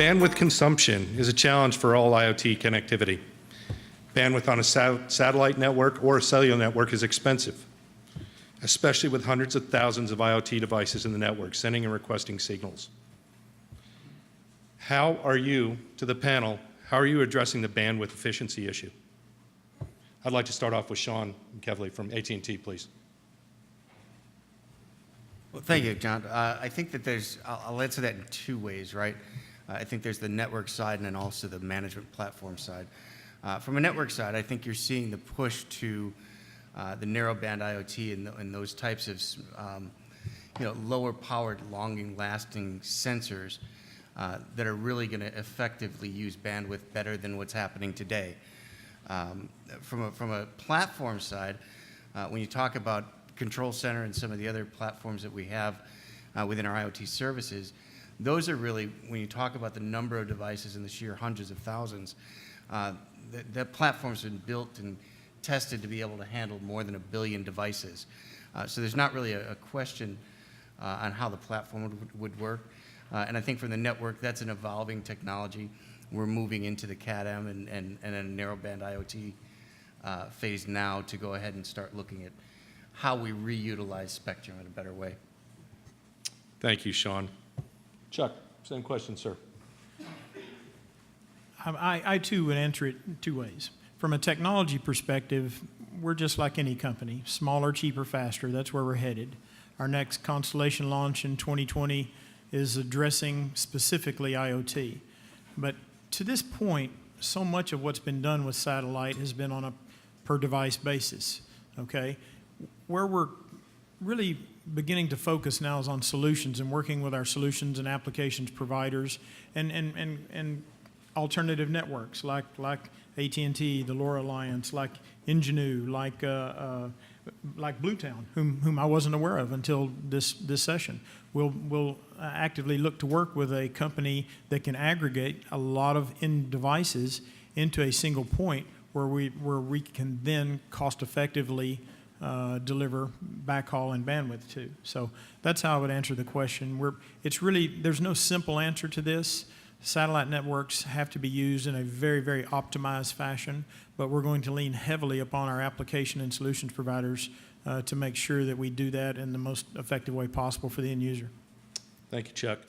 Bandwidth consumption is a challenge for all IoT connectivity. Bandwidth on a satellite network or a cellular network is expensive, especially with hundreds of thousands of IoT devices in the network sending and requesting signals. How are you, to the panel, how are you addressing the bandwidth efficiency issue? I'd like to start off with Sean Kevley from AT&T, please. Well, thank you, John. I think that I'll answer that in two ways, right? I think there's the network side and then also the management platform side. From a network side, I think you're seeing the push to the narrowband IoT and those types of lower powered, lasting sensors that are really going to effectively use bandwidth better than what's happening today. From a platform side, when you talk about Control Center and some of the other platforms that we have within our IoT services, those are really, when you talk about the number of devices in the sheer hundreds of thousands, that platform's been built and tested to be able to handle more than 1 billion devices. So there's not really a question on how the platform would work. And I think from the network, that's an evolving technology. We're moving into the Cat-M and a narrowband IoT phase now to go ahead and start looking at how we reutilize spectrum in a better way. Thank you, Sean. Chuck, same question, sir. I too would answer it two ways. From a technology perspective, we're just like any company, smaller, cheaper, faster. That's where we're headed. Our next constellation launch in 2020 is addressing specifically IoT. But to this point, so much of what's been done with satellite has been on a per device basis, okay? Where we're really beginning to focus now is on solutions and working with our solutions and applications providers and alternative networks like AT&T, the LoRa Alliance, like Ingenue, like Bluetown, whom I wasn't aware of until this session. We'll actively look to work with a company that can aggregate a lot of end devices into a single point where we can then cost effectively deliver backhaul and bandwidth to. So that's how I would answer the question. There's no simple answer to this. Satellite networks have to be used in a very, very optimized fashion, but we're going to lean heavily upon our application and solutions providers to make sure that we do that in the most effective way possible for the end user. Thank you, Chuck.